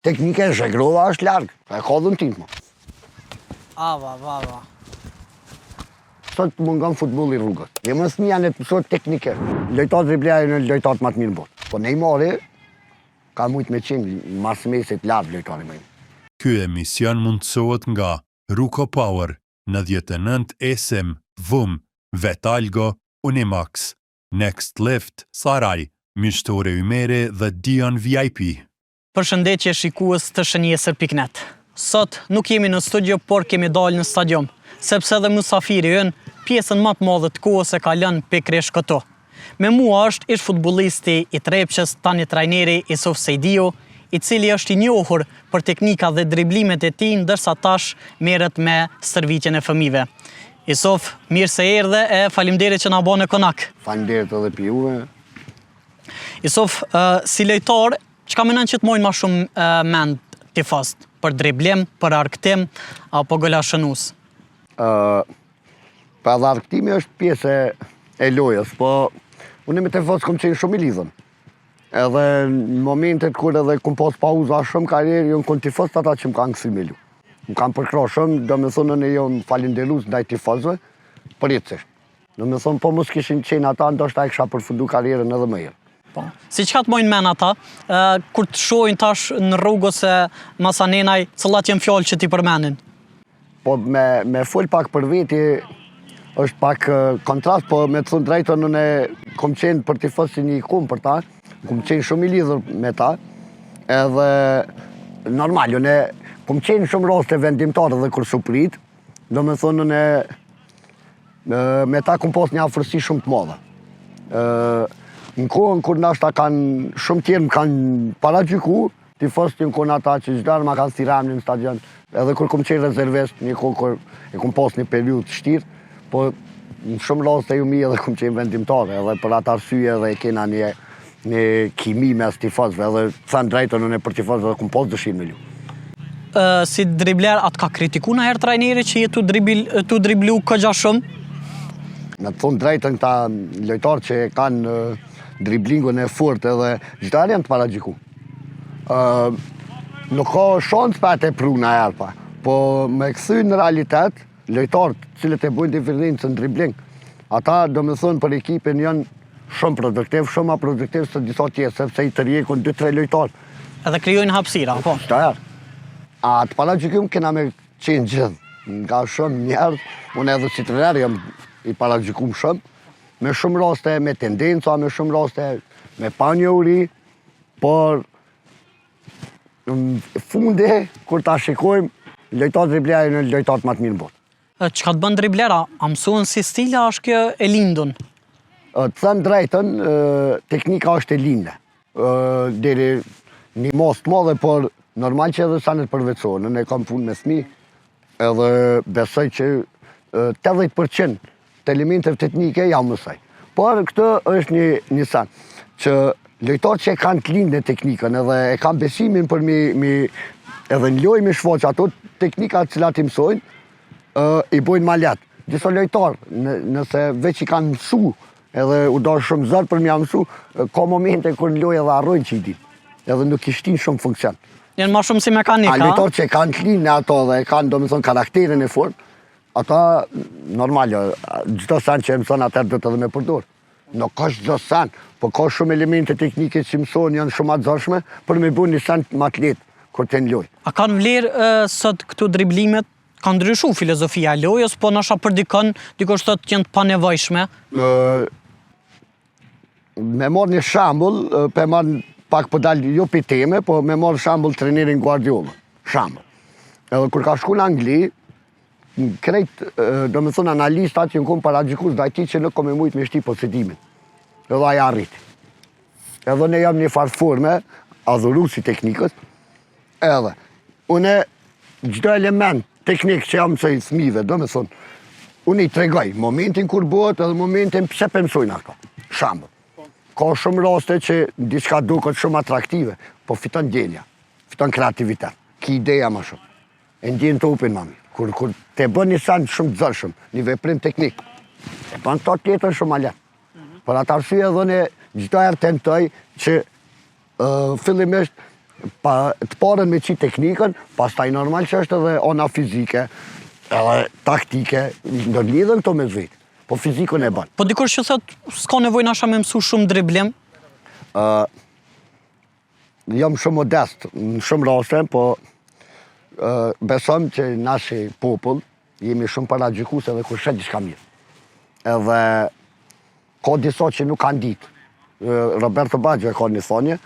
Teknike e Zhegrova është largë, e ka dhën tim. Va. Sot mungon futbolli rrugës. E më smija në të mësot teknike. Lojtar driblej në lojtar më të mirë në botë. Po Neymari ka mujt me qenë mas mesit lartë lojtari më. Ky emision mundësohet nga Ruko Power, 99 SM, VUM, Vetalgo, Unimax, Next Lift, Saraj, Myshtore Ymere dhe Dion VIP. Përshëndetje shikues të shënjesër.net. Sot nuk jemi në studio, por kemi dalë në stadium, sepse edhe mysafiri ynë pjesën më të madhe të kohës e ka lënë pikërisht këtu. Me mua është ish futbollisti i Trepçës, tani trajneri Isuf Sejdiu, i cili është i njohur për teknika dhe driblimet e tij, ndërsa tash merret me stërvitjen e fëmijëve. Isuf, mirë se erdhe e faleminderit që na bën konak. Faleminderit edhe për juve. Isuf, si lojtar, çka mendon që të mojnë më shumë mend tifoz për driblim, për arktim apo golashënues? Për arktimi është pjesë e lojës, po unë me tifoz kom qenë shumë i lidhën. Edhe në momentet kur edhe kom pas pauza shumë karrierë, jo në kon tifoz të ata që më kanë kësi me lu. Më kanë përkra shumë, do me thonë në jo në falenderus ndaj tifozve, për jetësisht. Do me thonë, po mos kishin qenë ata, ndoshta e kisha përfundu karrierën edhe më herë. Po. Si çka të mojnë men ata, kur të shohin tash në rrugë ose masanenaj, cilat janë fjalë që ti përmenin? Po me fol pak për veti, është pak kontrast, po me të thunë drejtën unë kom qenë për tifoz si një ikum për ta, kom qenë shumë i lidhur me ta, edhe normal, unë kom qenë shumë raste vendimtare dhe kur suprit, do me thonë me ta kom pas një afërsi shumë të madhe. Në kohën kur nashta kanë shumë tjerë më kanë paragjyku, tifoz të në kohën ata që gjitharë ma kanë stiram në stadion, edhe kur kom qenë rezervist, një kohë kur e kom pas një periud të shtirë, po në shumë raste ju mi edhe kom qenë vendimtare, edhe për atë arsye edhe e kena një kimi mes tifozve, edhe thënë drejtën në për tifozve edhe kom pas dëshirë me lu. Si dribler, atë ka kritiku në herë trajneri që jetu driblu këgja shumë? Me të thunë drejtën këta lojtarë që kanë driblingun e fort edhe gjitharë janë të paragjyku. Nuk ka shansë për atë e pru në herë pa, po me këthy në realitet, lojtarët cilët e bujnë diferencë në dribling, ata do me thonë për ekipin janë shumë produktiv, shumë ma produktiv se disa tjesë, sepse i të rjekun 2-3 lojtarë. Edhe kryojnë hapësira, po? Gjitharë. A të paragjykim kena me qenë gjithë, nga shumë njerë, unë edhe si trener jam i paragjykum shumë, me shumë raste me tendenca, me shumë raste me panjohuri, por në funde, kur ta shikojmë, lojtarët driblera në lojtarët më të mirë në botë. Çka të bën driblera? A mësuan si stila është kjo e lindun? Të them drejtën, teknika është e lindë. Deri një mos të madhe, por normal që edhe sa në të përvecohen. Në kam punë me fëmijë, edhe besoj që 80% të elementeve teknike jam mësoj. Por këtë është një san, që lojtarët që e kanë të lindë në teknikën edhe e kanë besimin për edhe në lojë me shfaqë ato teknikat cilat i mësojnë, i bojnë ma letë. Disa lojtarë, nëse veç i kanë mësu, edhe u darë shumë zërë për mja mësu, ka momente kur në lojë edhe arrojnë që i din, edhe nuk i shtin shumë funksion. Janë ma shumë si mekanika? A lojtarë që e kanë të lindë në ato dhe e kanë, do me thonë, karakterin e fort, ata, normal, gjithë sen që e mëson atër dhëtë edhe me përdor. Nuk ka gjithë sen, po ka shumë elemente teknike që mëson janë shumë atëzashme për me bu një sen më atlet, kur të në loj. A kanë vlerë sot këtu driblimet, kanë ndryshu filozofia e lojës, po nësha për dikosh sot janë të panevojshme? Me marrë një shambull, pe marrë pak për dalë jo për teme, po me marrë shambull trenerin Guardiola. Shambull. Edhe kur ka shku në Angli, krejt, do me thonë analistat që në kom paragjykus dhe ajti që nuk kom e mujtë me shti posedimin. Edhe aja arriti. Edhe ne jam një farforme, adhuru si teknikës, edhe une gjithë element teknik që jam mësoj thmive, do me thonë, unë i tregoj momentin kur bëhet edhe momentin pse për mësojnë ato. Shambë. Ka shumë raste që diçka duket shumë atraktive, po fiton djenja, fiton kreativitet, ki ideja ma shumë. E ndjenë të upin ma mirë. Kur te bën një san shumë të zërshëm, një veprim teknik, e bën të tjetën shumë alet. Për atë arsye edhe ne gjitha herë tentoj që fillimisht të parën me qitë teknikën, pastaj normal që është edhe ona fizike, edhe taktike, ndërlidhen këto me vetë, po fizikën e banë. Po dikush që thot, s'ka nevojë nasha me mësu shumë driblim? Jam shumë modest në shumë raste, po besom që nashi popull jemi shumë paragjikues edhe kur shet diçka mirë. Edhe ka disa që nuk kanë ditë. Roberto Baggio e ka një thonje,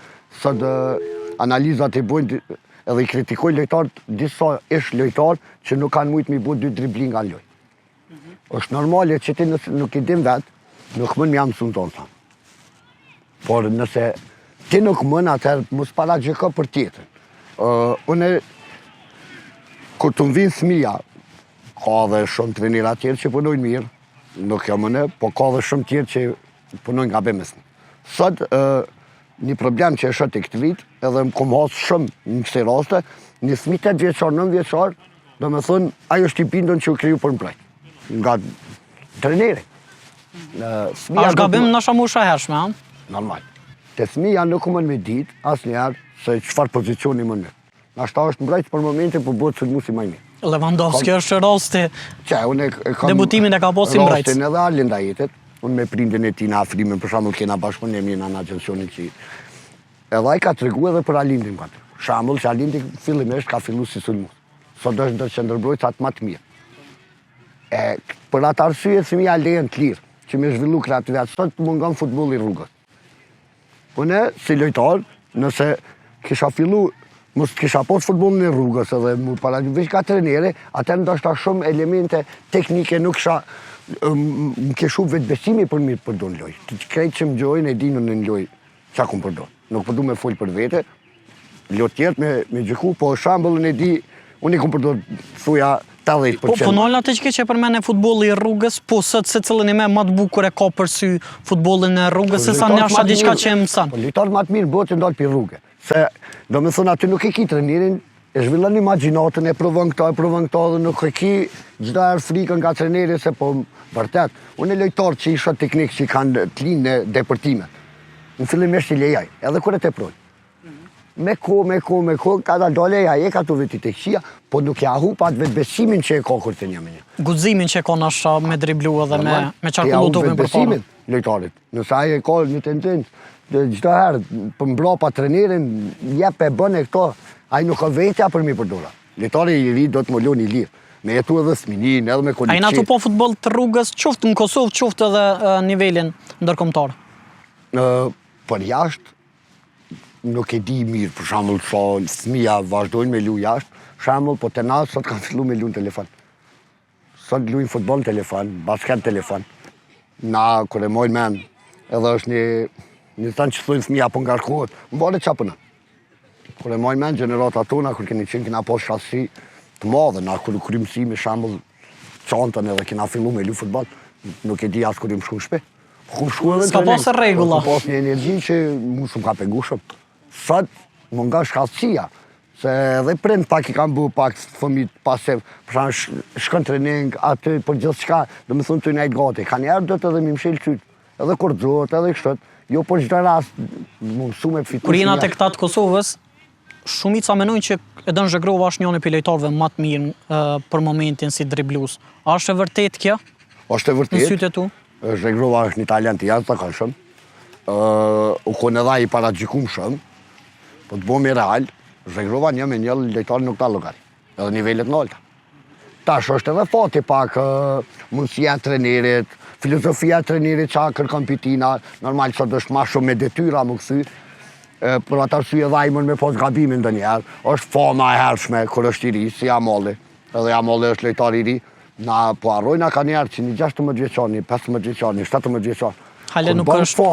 sot analizat i bujnë edhe i kritikojnë lojtarët, disa ish lojtarë që nuk kanë mujtë mi bu 2 dribling nga lojë. Është normale që ti nuk i dim vetë, nuk mën mi jam mësun tonë thamë. Por nëse ti nuk mën atëherë mos paragjiko për tjetër. Une, kur të më vinë fëmija, ka dhe shumë trenera tjerë që punojnë mirë, nuk jam mëne, po ka dhe shumë tjerë që punojnë nga bemesnë. Sot, një problem që e shët e këtë vit, edhe më kom hasë shumë në këse raste, një fëmi 8 vjeçar, 9 vjeçar, do me thënë, ajo është i bindën që u kriju për mbrojt. Nga treneri. A është gabim në shamusha hershme, ha? Normal. Te fëmija nuk mën me ditë, asë njerë, se qëfar pozicioni më në. Nashta është mbrojt për momentin, për bëtë sulmusi maj mirë. Lewandowski është rasti, debutimin e ka posi mbrojt. Rastin edhe Alin da jetet, unë me prindin e ti në Afrimin, për shamull kena bashkëpunimi në agjencionin që edhe ai ka të regu edhe për Alindin këtë. Shamull që Alindin fillimisht ka fillu si sulmus. Sot është ndër qëndërbrojt atë më të mirë. Për atë arsye fëmija lejen të lirë, që me zhvillu kreativitet, sot mungon futbolli rrugës. Une, si lojtar, nëse kisha fillu, mos kisha pas futbollin e rrugës edhe mu veç ka trenere, atër ndoshta shumë elemente teknike nuk kisha më keshu vetë besimi për mirë përdo në lojë. Të krejtë që më gjojnë e dinu në lojë qa ku më përdo. Nuk përdu me folë për vete, lojë tjertë me gjyku, po shambullin e di, unë i ku përdo thuja 80%. Po punojnë atë që ke përmene futbolli i rrugës, po sëtë se cilën e me matë bukur e ka përsy futbollin e rrugës, se sa njasha diqka që e mësan. Po lojtarët më të mirë bëhet që ndalë për rrugë. Se, do me thënë, aty nuk e ki trenirin, e zhvillon imagjinatën, e provon këta, dhe nuk e ki gjitha herë frikën nga treneri, se po vërtet. Unë e lojtarë që isha teknikë që i kanë të linë në depërtime. Në fillimisht i lejaj, edhe kur e te projnë. Me ko, ka da dole e ka të veti të këshia, po nuk e ahu pa atë vetë besimin që e ka kur të një me një. Gudzimin që e ka nasha me driblu edhe me qarkullu topin për para. Lojtarit. Nësa aje ka një tendencë, gjitha herë, për mbra pa trenerin, jep e bën e këto, aje nuk ka vetja për mi përdora. Lojtari i ri do të më loni lirë, me jetu edhe sminin, edhe me kondiqit. A i na të po futbol të rrugës, qoftë në Kosovë, qoftë edhe nivelin ndërkombëtar? Për jashtë, nuk e di mirë, për shambull, sa fëmija vazhdojnë me lu jashtë, shambull, po të na, sot kanë fillu me lu në telefon. Sot luin futbol në telefon, basket në telefon. Na, kër e mojnë men, edhe është një tanë që thujnë fëmija po ngarkohet, më bërë qa përna. Kër e mojnë men, generata tona, kër keni qenë, kina po shasi të madhe, na kër kryimësi me shambull qantën edhe kina fillu me lu futbol, nuk e di asë kër im shku në shpe. Ska pas e regula. Ska pas një energji që mu shumë ka pengu shumë. Sot, më nga shkallësia, se edhe prind pak i kam bu pak fëmit pasif, përshan shkën trening, aty për gjithë shka, dhe më thunë të nejtë gati, ka njerë do të edhe mi mshilë qytë, edhe kur dzot, edhe kështët, jo për gjithë rast, më mësu me fitu. Kur jena të këtatë Kosovës, shumica menojnë që Edon Zhegrova është njën e pilejtarëve më të mirë për momentin si driblus. A është e vërtet kjo? Është e vërtet. Në sytë e tu? Zhegrova është një talent i jasë të ka shumë. U kone dha i paragjikuar shumë, po të bomi real, Zhegrova një me një lejtarë nuk ta logari, edhe nivellet në alta. Tash është edhe fati pak mundësia trenerit, filozofia trenerit qa kërkon pitina, normal sot është ma shumë me detyra më kësy, për atë arsye dhajmën me pas gabimin dë njerë, është fama e hershme kër është i ri, si Jamolli, edhe Jamolli është lejtar i ri, na po arrojna ka njerë që një 16 vjeçar, një 15 vjeçar, një 17 vjeçar. Hale nuk është...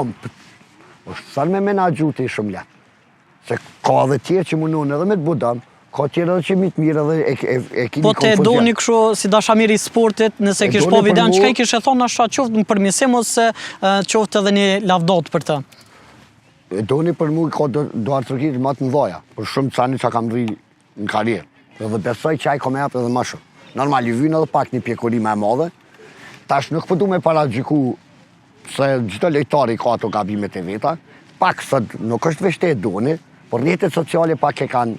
është sërë me menagju të i shumë letë. Se ka dhe tjerë që mundon edhe me të budam, ka tjerë edhe që mi të mirë edhe e kini konfuzjet. Po të do një këshu si dashamiri sportit, nëse kish po videon, qëka i kish e thonë asha qoftë në përmisim ose qoftë edhe një lavdot për të? E do një për mu ka do artërkit më të mdoja, për shumë cani që kam rri në karierë. Edhe besoj që ai ka me japë edhe ma shumë. Normal, i vynë edhe pak një pjekuri me madhe, tash nuk përdu me paragjyku se gjithë lejtari ka ato gabimet e veta, pak sot nuk është veçte e doni, por rrjetet sociale pak e kanë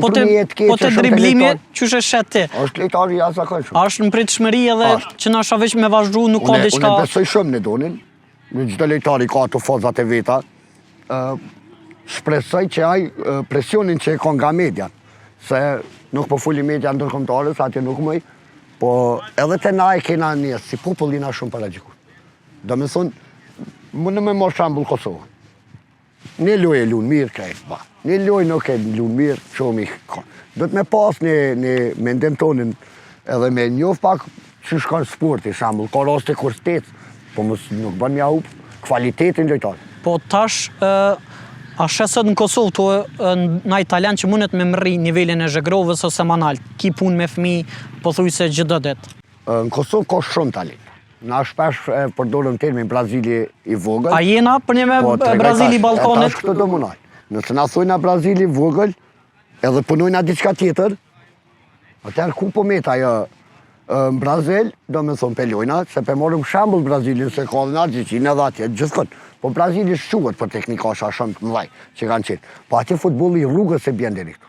Po të driblimi, qysh e shet ti? Është lojtari jashtëzakonshëm. Është në pritshmëri edhe që na veç me vazhdu nuk ka diçka. Unë besoj shumë në Donin. Në çdo lojtari ka ato fazat e veta. Shpresoj që ai presionin që e ka nga media, se nuk po fuli media ndërkombëtare, sa atje nuk mëj, po edhe te na e kena një si popull jena shumë paragjikuar. Domethënë, më në me marr shembull Kosovën. Një lojë e lunë mirë krejt, ba. Një lojë nuk e lunë mirë, shumë i ka. Do të me pas një mendim tonin edhe me njoh pak që shkon sporti, shembull, ka raste kur shtet, po mos nuk bën mja up kvalitetin lojtar. Po tash a shesët në Kosovë të na italian që mundet me mërri nivelin e Zhegrovës ose Manal, ki pun me fmi, po thuj se gjithë det. Në Kosovë ka shumë talent. Na shpesh e përdorëm termin Brazili i vogël. A jena për një me Brazili i Ballkanit? Tash këtë do munoj. Nëse na thojna Brazili i vogël, edhe punojna diçka tjetër, atëherë ku po met ajo në Brazil, do me thonë pelojna, se pe morëm shembull Brazilin, se ka dhe në Argentinë edhe atje, gjithkon. Po Brazili shuhet për teknikasha shumë të mëdhaj që kanë qenë. Po atje futbolli i rrugës e bjen deri këtu.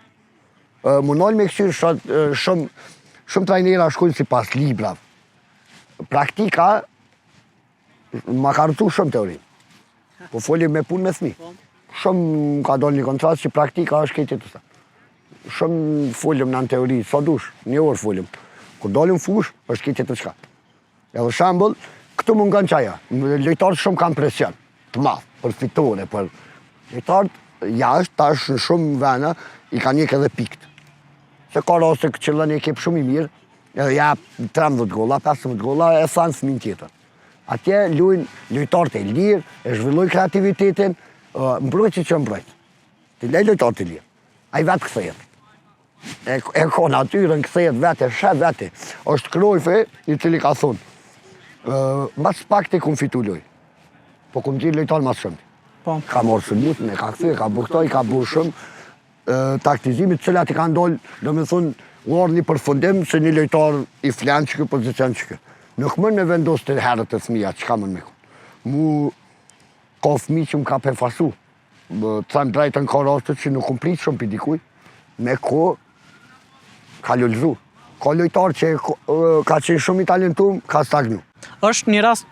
Munoj me këshirë shumë trajnera shkojnë si pas librave. Praktika ma ka rëtu shumë teori. Po folim me punë me thmi. Shumë ka dollë një kontratë që praktika është këtë të sa. Shumë folim në teori, sa dush, një orë folim. Kur dolim fush, është këtë të shka. Edhe shembull, këtu mungon qaja. Lojtarët shumë kanë presion, të madh, për fitore, për lojtarët jashtë, tash në shumë vene, i kanë njëk edhe pikt. Se ka raste që qëllën e kep shumë i mirë, edhe ja 13 golla, 15 golla, e thanë fëmin tjetër. Atje luajnë lojtarët e lirë, e zhvilloj kreativitetin, mbrojtje që mbrojt. Të lej lojtarët e lirë. Ai vetë kthehet. E ka natyrën, kthehet vete, shet vete. Është Cruyffi i cili ka thonë, mas pak të kum fitu loj. Po kum gjithë lojtarë mas shumë. Ka morë sëllutën, e ka kthej, ka buktoj, ka bu shumë taktizimit cilat i ka ndollë, do me thonë, uarë një përfundim se një lojtar i flenë që kë pozicion që kë. Nuk më në vendos të herët të thmija, që ka më në me kënë. Mu ka fmi që më ka përfasu. Të thënë drejtën ka rastet që nuk më pritë shumë për dikuj, me ko ka lullëzu. Ka lojtar që ka qenë shumë i talentum, ka stagnu. Është një rast,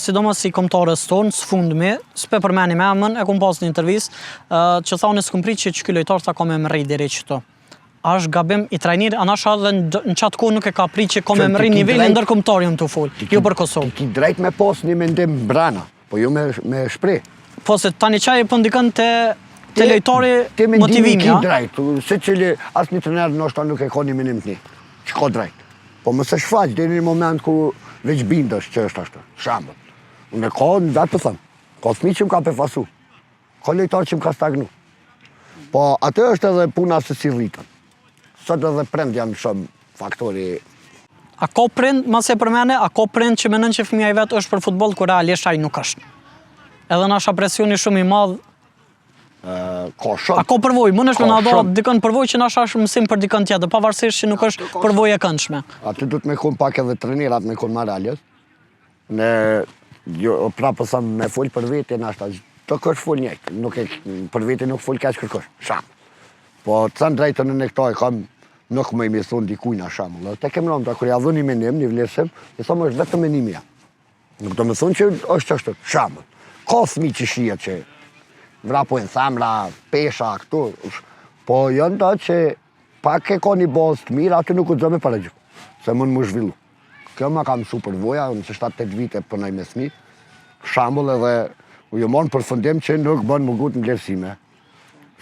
sidomos si kombëtarës tonë, së fundmi, s'pe përmeni me emën, e kom pas një intervist, që thonë s'kom pritë që ky lojtar ta ka me mërri deri qëto. Është gabim i trajnir, anasha dhe në qatë kohë nuk e ka pritë që ka me mërri nivelin ndërkombëtar të folë, jo për Kosovë. Ti drejt me pas një mendim brana, po jo me shprej. Po se tani qaj e pëndikën të lojtari motivimi, ja? Ti drejt, se qëli asë një trener nështë nuk e ka një menim të një, që ka drejt. Po më se shfaq, dhe një moment ku veç bindësh që është ashtë, shambët. Unë e ka në vetë të thëmë, ka thmi që më ka përfasu, ka lojtar që më ka stagnu. Po atë është edhe puna se si rritën. Sot edhe prind janë shumë faktori. A ka prind, mas e përmene, a ka prind që menën që fëmija i vetë është për futbol, kur realisht ai nuk është. Edhe nasha presioni shumë i madh. Ka shumë. A ka përvoj, mund është me na do dikën përvoj që nasha është mësim për dikën tjetër, pavarësisht që nuk është përvoj e këndshme. Aty du të me kun pak edhe trenirat me kun maraljes. Ne, prapë thëmë me full për vete, nashta, të kësh full njëjtë, për vete nuk full kesh kërkosh, shamë. Po të thënë drejtën në nektaj, kam nuk më i mi thonë dikujna shamull. Te kem rëmë, kër ja dhë një menim, një vlerësim, i thonë është vetë menimja. Nuk do me thonë që është qështë shamull. Ka thmi që shia që vrapojnë thamra, pesha, këtu. Po janë ta që pak e ka një bazë të mirë, aty nuk u dzë me paregjuk. Se mund më zhvillu. Kjo ma kam su për voja, në që 7-8 vite përnaj me thmi. Shamull edhe u jo morën përfundim që nuk bën më gut në vlerësime.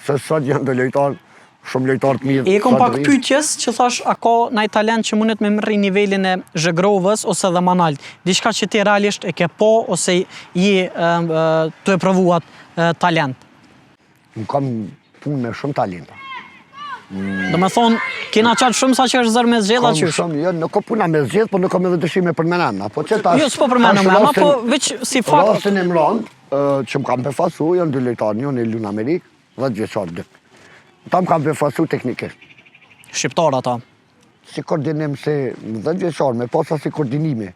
Se sot janë dhe lojtarë, shumë lojtarë të mirë. E kom pak pyetjes që thash, a ka në talent që mundet me mërri nivelin e Zhegrovës ose dhe Manalt. Diçka që ti realisht e ke po ose je të e provuat talent? Nuk kam punë me shumë talenta. Do me thonë, kena qatë shumë sa që është zërë me zgjedha qysh? Jo, nuk ka puna me zgjedh, po nuk kam edhe dëshime për menena. Jo, s'po për menena, po veç si fakt. Rastin e mron, që më kam përfasu, janë dy lojtarë, njën e lunë Amerikë, 10 vjeçar dëk. Ta më kam përfasu teknikisht. Shqiptar ata? Si koordinim se 10 vjeçar, me pas asi koordinime,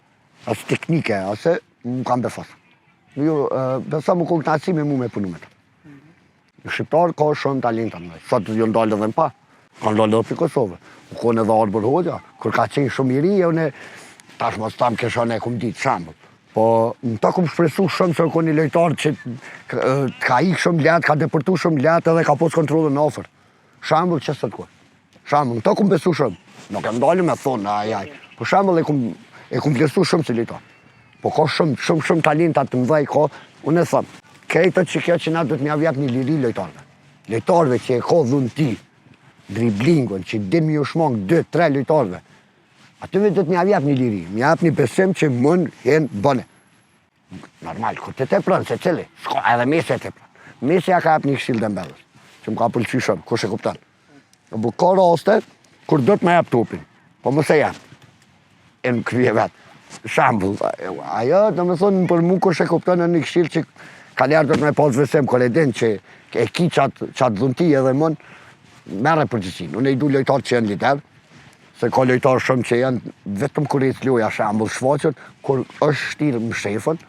as teknike, ase më kam përfasu. Jo, besa më kënaqësi me mu me punu me ta. Në Shqiptar ka shumë talenta në sot jo ndalë edhe në pa. Kanë lëllë për Kosovë. U konë edhe Arbër Hoxha, kur ka qenë shumë i ri, une tash mos tam kesha ne kum ditë shambull. Po në ta kum shpresu shumë se ko një lojtar që ka ikë shumë letë, ka depërtu shumë letë edhe ka posë kontrolën në ofër. Shambull që së të kohë. Shambull, në ta kum besu shumë. Nuk e mdalë me thonë, ajaj. Po shambull e kum blesu shumë si lojtar. Po ka shumë talenta të mdhej ka, unë e thëmë, krejtët që kjo që na do të mja vjep një liri lojtarve. Lojtarve që e ka dhun ti, driblingon, që din mi u shmong 2-3 lojtarve. Atyve do të mja vjep një liri, mja vjep një besim që mën jenë bëne. Normal, kur të pranë se cili, s'ka edhe Mesi e pranë. Mesi ja ka jep një këshill Dembelës, që më ka pëlqy shumë, kush e kupton. Po ka raste, kur do të më jep topin, po mos e jep. E në krye vetë. Shambull, ajo, do me thonë, për mu kush e kupton në një këshill që kaljarë do të me pas vesem, kër e din që e ki qatë dhunti edhe mën, merë përgjësin. Unë e i du lojtarë që janë lider, se ka lojtarë shumë që janë vetëm kur e të loja shambull shfaqët, kur është shtirë më shefën,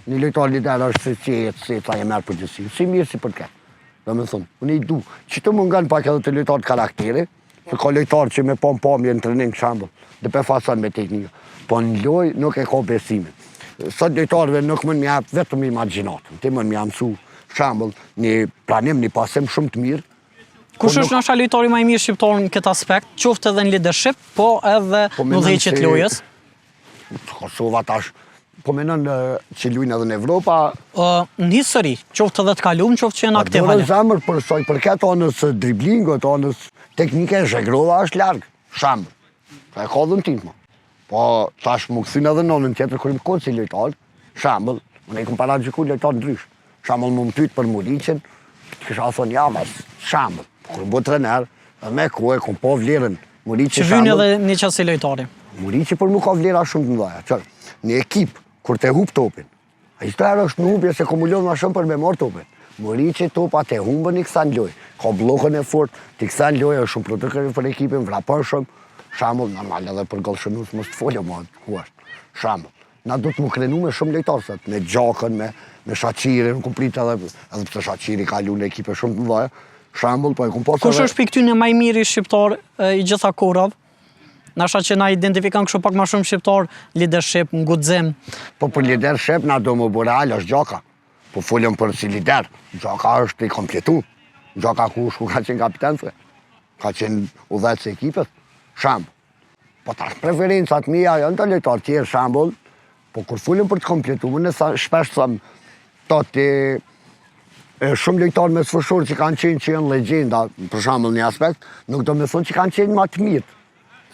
një lojtarë lider është se ta e merë përgjësin. Si mirë si për këtë. Do me thonë, unë e i du. Që të mungan pak edhe të lojtarë të karakteri, se ka lojtarë që me pom-pom jenë trening shambull, dhe pe fason me teknikë. Po në loj nuk e ka besimin. Sot lojtarëve nuk mën më jap vetëm imagjinatën. Ti mën më jam mësu shambull një planim, një pasim shumë të mirë. Kush është nësha lojtari më i mirë shqiptar në këtë aspekt, qoftë edhe në leadership, po edhe në udhëheqje të lojës? Kosova tash, po menon që luajnë edhe në Evropa. Në histori, qoftë edhe të kaluam, qoftë që janë aktive. Në zemër për soi përket anës driblingut, anës teknike, Zhegrova është larg, shambull. Ka e ka dhën tim. Po tash më këthyn edhe nonën tjetër kur më konë si lojtar, shambull, unë e kom paraqyku lojtar ndrysh. Shambull më pyet për Muriqin, kisha thonë ja, mas shambull. Kur bo trener, edhe me kohë kom po vlerën Muriqi që vynë edhe një qasi lojtari. Muriqi për mu ka vlera shumë të mëdha. Një ekip, kur te hub topin, a historia është në hubje se komulon ma shumë për me marrë topin. Muriqi topa te humbën i kësan loj, ka blokën e fort, t'i kësan loj është shumë produktiv për ekipin, vrapër shumë. Shambull, normal edhe për gëllshënus mos të foljo ma ku është. Shambull, na do të më krenu me shumë lojtarë sot, me Gjakën, me Shaqirin, në kumplit edhe pëse Shaqiri ka lu në ekipe shumë të mëdha. Shambull, po e kom pasë. Kush është piktyne më i miri shqiptar i gjitha kohërave? Nasha që na identifikan kështu pak ma shumë shqiptar, leadership, ngudzim. Po për leadership na do më Boreal është Gjaka. Po folëm për si lider. Gjaka është i kompletu. Gjaka ku ka qenë kapitense. Ka qenë udhëheqës e ekipet. Shambull. Po tash preferencat mija janë të lojtarë tjerë shambull, po kur folëm për të kompletu, unë shpesh thëmë shumë lojtarë me sfëshorë që kanë qenë që janë legjenda, për shambull një aspekt, nuk do me thonë që kanë qenë ma të mirë.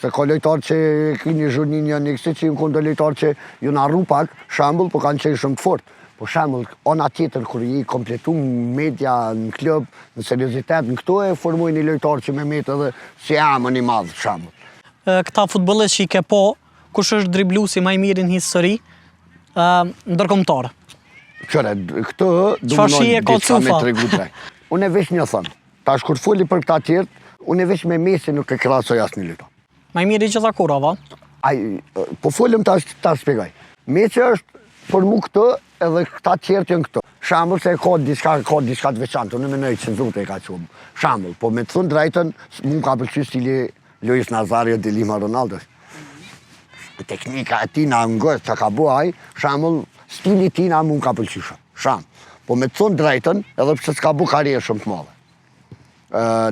Se ka lojtarë që këni zhurnin janë një kësi që në kondo lojtarë që ju në arru pak, shambull, po kanë qenë shumë të fort. Po shambull, ona tjetër, kër i kompletu media në klub, në seriozitet, në këto e formoj një lojtarë që me metë edhe si amën i madhë, shambull. Këta futbollet që i ke po, kush është driblusi më i miri në histori, ndërkombëtar? Qëre, këtë du më nëjë diçka me tregu drejt. Unë e vesh një thëmë, tash kur foli për këta tjertë, unë e vesh me Mesi nuk e krasoj asë një lojtar. Më i miri gjitha kohërave? Po folëm ta shpjegoj. Mesi është për mu këtë edhe këta tjertë janë këto. Shambull se ka diçka të veçantë, unë me nëjë që zote e ka qumë. Shambull, po me të thunë drejten, mu ka përqy stili Luis Nazario de Lima Ronaldo. Teknika e ti na ngës që ka buaj, shambull, stili ti na mu ka përqy shumë. Shambull, po me të thunë drejten, edhe përse s'ka bu karierë shumë të madhe.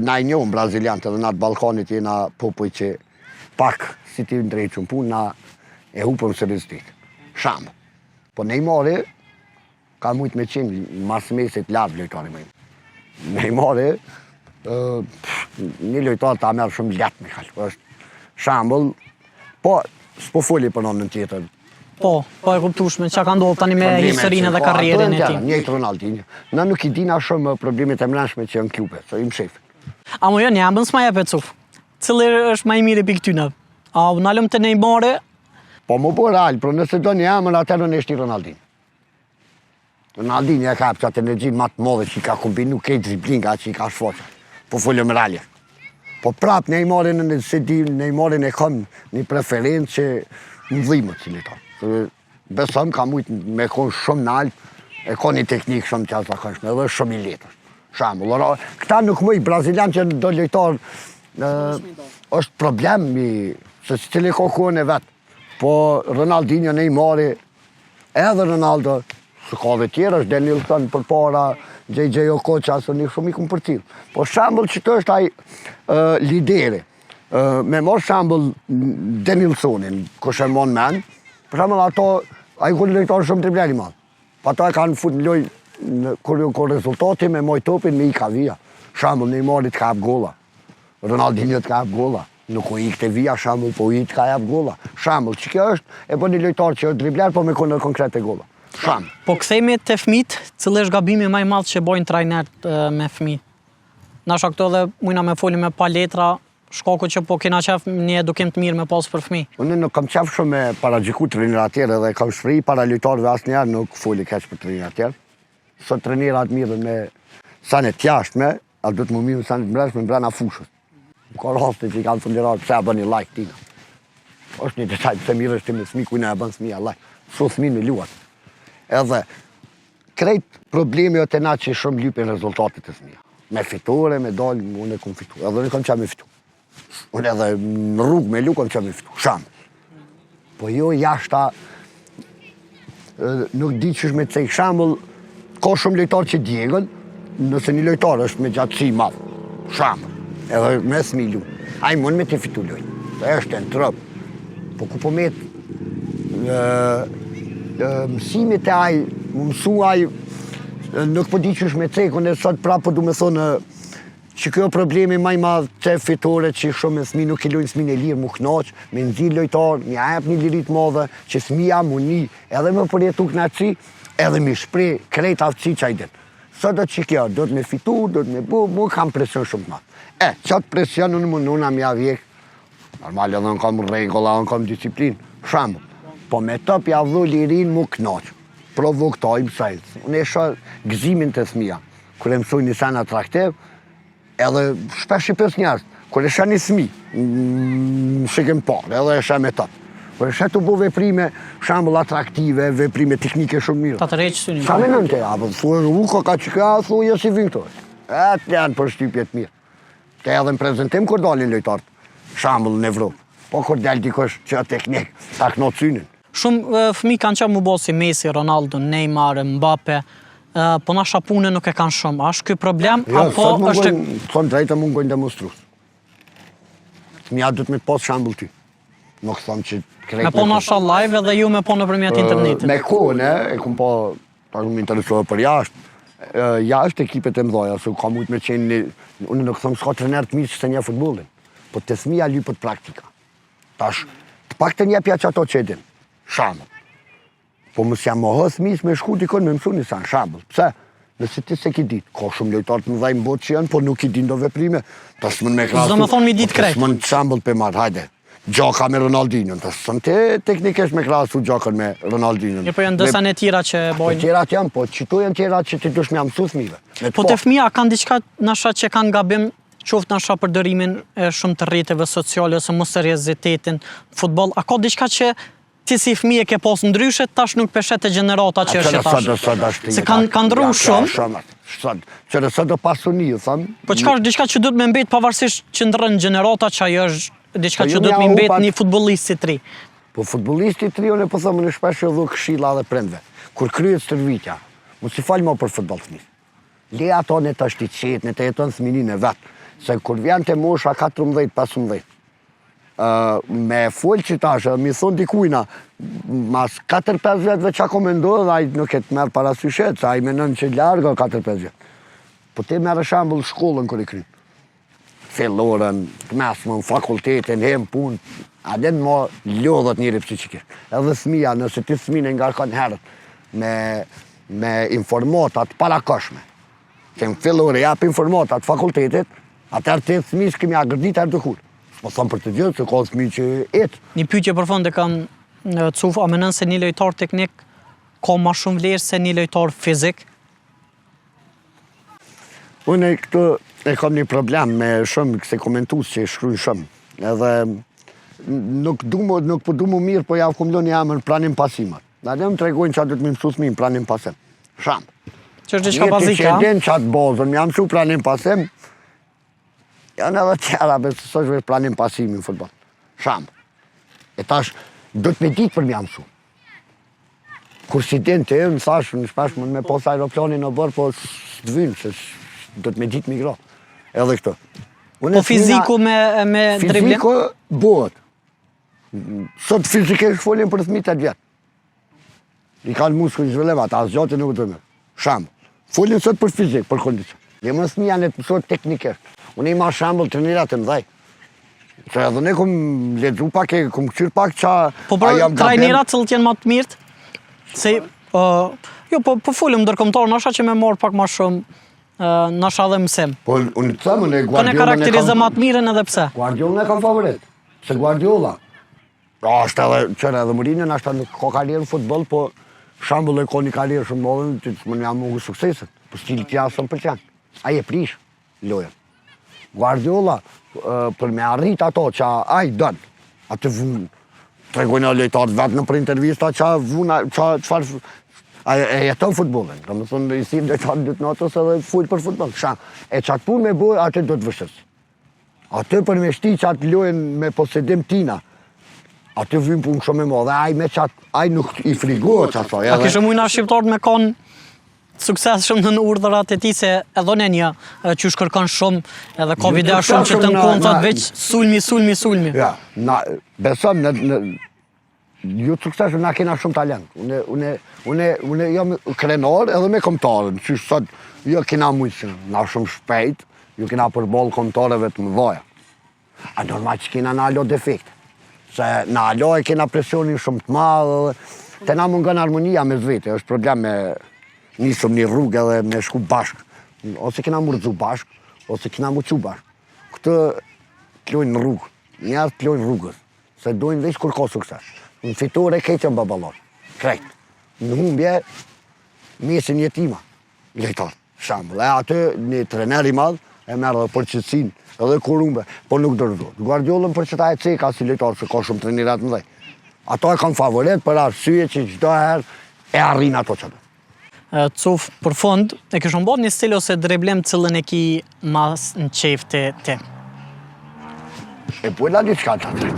Na i njohëm brazilianët edhe na të Balkanit jena popoj që pak si ti ndrejtë shumë punë, na e hupëm së rizdik. Shambull. Po Neymari ka mujtë me qenë marsmesit lartë lojtari me. Neymari, një lojtar ta merë shumë letë me kalë. Shambull, po s'po foli për nonën tjetër. Po e kuptushme, që ka ndodhë tani me historinë dhe karrierin e ti. Njëjtë Ronaldinho. Na nuk i dina shumë problemet e mrenshme që janë klube, so im shefin. A mu jo një ambën s'ma jep e cuf. Cili është ma i miri për këtyne? A u nalëm të Neymari? Po më po real, pro nëse do një amën atërën e shti Ronaldinho. Ronaldinho e ka për qatë energjin ma të modhe që i ka kombinu kej driblinga që i ka shfoqa. Po folëm ralje. Po prap Neymarin e kam një preferencë që më dhimët si lita. Besëm ka mujtë me konë shumë nalë, e ka një teknikë shumë të zakonshme, edhe shumë i letër. Shambull, këta nuk mëj, Brazilian që do lojtar, është problem, se cili kohën e vetë. Po Ronaldinho, Neymari, edhe Ronaldo, së ka dhe tjera, është Denilson për para, JJ Okocha, së një shumë i këmë për cilë. Po shambull që të është aj lideri. Me marë shambull Denilsonin, kështë e mon men, për shambull ato, a i këllë lojtarë shumë tripleri madhë. Pa ato e kanë fut në loj, kër rezultati me moj topin me i ka vija. Shambull Neymarit ka hap gola, Ronaldinho të ka hap gola. Nuk u i këte vija shambull, po i të ka hap gola. Shambull, që kjo është, e po një lojtarë që është dribler, po me kënë konkrete gola. Shambull. Po kthejme të fmit, cilë është gabimi maj madhë që bojnë trajnert me fmi? Nasha këto dhe mujna me foli me pa letra, shkoku që po kena qef një edukim të mirë me pasë për fmi. Unë nuk kam qef shumë me paragjiku trajnera tjerë dhe kam shfri para lojtarëve asë njerë nuk foli keq për trajnera tjerë. Sot trajnerat mirë me sanet jashtme, a du të më mirë sanet mbreshme në brenda fushës. Ka raste që i kanë funderar pëse e bën një like tina. është një detaj pëse mirë është të me smi kujna e bën smija laj. So smi me luat. Edhe krejt problemi o të na që shumë lypin rezultatit të smija. Me fitore, me dalë, unë e kom fitu. Edhe unë kom qa me fitu. Unë edhe në rrugë me lu kom qa me fitu. Shamë. Po jo jashta nuk di që është me cejk shambull, ka shumë lojtarë që djegën, nëse një lojtarë është me gjatësi madhë. Shamë. Edhe me smilu. A i mund me të fitu lojnë. Dhe është e në trëpë. Po ku po metë mësimit e aj, më mësu aj, nuk po di që është me cekë, unë e sot prapë du me thonë që kjo problemi maj madhë të fitore që shumë e smi nuk i lojnë smi në lirë mu knaqë, me nëzirë lojtarë, një ajep një lirit madhe, që smija mu një, edhe me përjetu knaci, edhe me shprej krejt aftësi që a i dinë. Sot do që kjo, do të me fitu, do të me bu, mu kam presion shumë madhë. Qatë presion unë më nuna mja vjek, normal edhe në kam regulla, në kam disiplin, shambu. Po me të pja dhu lirin mu knaqë, provoktaj mësajtë. Unë e shë gëzimin të smija, kër e mësuj një sen atraktiv, edhe shpesh i pës njerës, kër e shë një smi, shikim parë, edhe e shë me tëtë. Kër e shë të bu veprime, shambull atraktive, veprime teknike shumë mirë. Ta të reqë së një. Sa me nënte, thuë uko ka që ka, thuë jë si viktor. Të janë për shtypjet mirë. Të edhe në prezentim kër dalin lojtartë, shambull në Evropë. Po kër del dikosh që teknik, ta knot synin. Shumë fëmi kanë që mu bo si Messi, Ronaldo, Neymar, Mbappe, po nasha punë nuk e kanë shumë. A është kjo problem? Jo, sot më thonë drejta më ngojnë demonstrus. Mja du të me pas shambull ty. Nuk thonë që krejt me po nasha live edhe ju me po në përmjet internetit. Me kone, e kom po, ta shumë interesohet për jashtë. Jashtë ekipet e mdoja, se ka mujtë me qenë, unë nuk thonë s'ka trener të mirë që se një futbolin. Po të smija lypët praktika. Tash, të pak të njepja që ato që edin. Shambull. Po mësja më hës mis me shku dikon me mësu një sanë shambull. Pse? Nëse ti se ki ditë. Ka shumë lojtarë të më dhajnë botë që janë, po nuk i din do veprime. Ta së mënë me krasu. Zdo me thonë mi ditë krejt. Ta së mënë shambull për marë, hajde. Gjaka me Ronaldinho. Ta së mënë te teknikisht me krasu gjakën me Ronaldinho. Po janë dësan e tjera që bojnë. Tjerat janë, po qëto janë tjerat që ti dush me amësu thmive. Po të fëmija kanë diçka nasha që kanë gabim, qoftë nasha për dërimin e shumë të rriteve sociale, ose mos seriozitetin, futboll. A ka diçka që ti si fëmije ke pas ndryshe, tash nuk peshet e gjenerata që është tash. Se kanë ndru shumë. Qërë sot do pasu një, thëmë. Po qka është diçka që duhet me mbet pavarësisht që ndrën gjenerata që ajo është diçka që duhet me mbet një futbolist si tri? Po futbolisti tri, unë e po thëmë në shpesh e dhu këshilla dhe prendve. Kur kryet stërvitja, mu si falj ma për futbol thmis. Le ato në të shtiqet, në të jeton thminin e vetë. Se kur vjen të mosha 14-15, me folë që tash, mi thonë dikujna, mas 4-5 vjetëve që ako me ndodhë, a i nuk e të merë parasyshet, a i menën që largo 4-5 vjetë. Po te merë shambull shkollën kër i krynë. Fillorën, të mesmën, fakultetin, hem punë, a den ma lodhët njëri psikikisht. Edhe thmija, nëse ti thmine nga kanë herët, me informatat parakoshme, që në fillore japë informatat fakultetit, atër të thmish kemi agërdit e të kur. Po thonë për të gjithë, se ka thmi që etë. Një pyetje për fond e kam cuf, a menën se një lojtar teknik ka ma shumë vlerë se një lojtar fizik? Unë këtu e kam një problem me shumë këse komentus që shkruj shumë. Edhe nuk po du mu mirë, po javë kumë do një amër pranim pasimat. Dhe dhe më tregojnë që a du të më mësu thmi pranim pasim. Shamë. Që është diçka bazike, që din qatë bozën, jam mësu pranim pasim, janë edhe tjera, besë është vetë pranim pasimi në futbol. Shambë. E tash, do të me ditë për më jam mësu. Kur si din të e, në thash, në shpesh me posë aeroplanin në bërë, po së të vynë, se do të me ditë migro. Edhe këtë. Po fiziku me driblim? Fiziku bëhet. Sot fizikisht folin për fëmijët 8 vjetë. I kanë muskull zhvillimat, as gjatë nuk të me. Shambë. Folin sot për fizik, për kondicion. Dhe më fëmija në të mësot teknikisht. Unë i ma shambëll trenirat të mdhej. Se edhe ne kom ledzu pak e kom këqyr pak qa... Po për trajnirat cilët jenë ma të mirët? Se, jo, po fulim ndërkombëtar, nasha që me morë pak ma shumë, nasha dhe mësim. Po unë të thëmë, ne Guardiola... Këne karakterizë ma të mirën edhe pse? Guardiola ne kam favorit. Se Guardiola, është edhe, qëre edhe Mourinho, është edhe ka karierë në futbol, po Shambull e ka një karierë shumë modën, të më një mungu sukseset, po stili tja së më pëlqen. Aje prish, lojën. Guardiola, për me arrit ato që aj dënë, atë vunë, tregojnë lojtarët vetë në për intervista që vunë, qëfar, e jeton futbolin, dhe më thonë, i si lojtarët dytë natës edhe full për futbol. E që atë punë me bojë, atë do të vëshës. Atë për me shti që atë lojën me posedim tina, atë vymë punë shumë e modhe, aj me qatë, aj nuk i frigohet që ato. A kishë mujna shqiptarët me konë sukses shumë në urdhërat e ti, se edhe në një që shkërkan shumë, edhe ka video shumë që të në kontrat veç sulmi. Ja, besëm, ju të sukseshëm na kena shumë talent. Une jam krenar edhe me komtarën, që sot, jo kena mujtë, na shumë shpejt, ju kena përbol komtarëve të mëdhaja. A normal që kena në alo defekt. Se në alo e kena presionin shumë të madhë, të na mungon harmonia me zvete, është problem me nisëm një rrugë edhe me shku bashkë. Ose kena mërëzu bashkë, ose kena muqu bashkë. Këtë të lojnë në rrugë, njerë të lojnë rrugës, se dojnë veç kur ka sukses. Në fitore kejtë në babalon, krejtë. Në humbje, mesin jetima, lejtarë, shambull. E atë një trener i madhë, e merë dhe përqëtsin, edhe kurumbe, po nuk dërëzot. Guardiolën për që ta e ceka si lejtarë, se ka shumë trenirat më dhej. Ato e kam favorit për arsye që çdo herë e arrin ato që do. Cuf, për fund, e kishën bot një stil ose driblim cilën e ki mas në qefte ti? E pojla një qka të të.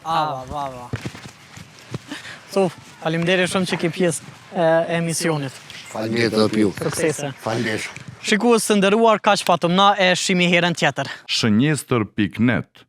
Ava. Cuf, faleminderit shumë që ki pjesë e emisionit. Faleminderit edhe pju. Suksese. Faleminderit. Shikues të nderuar, kaq patëm na e shihemi herën tjetër. Shënjestër.net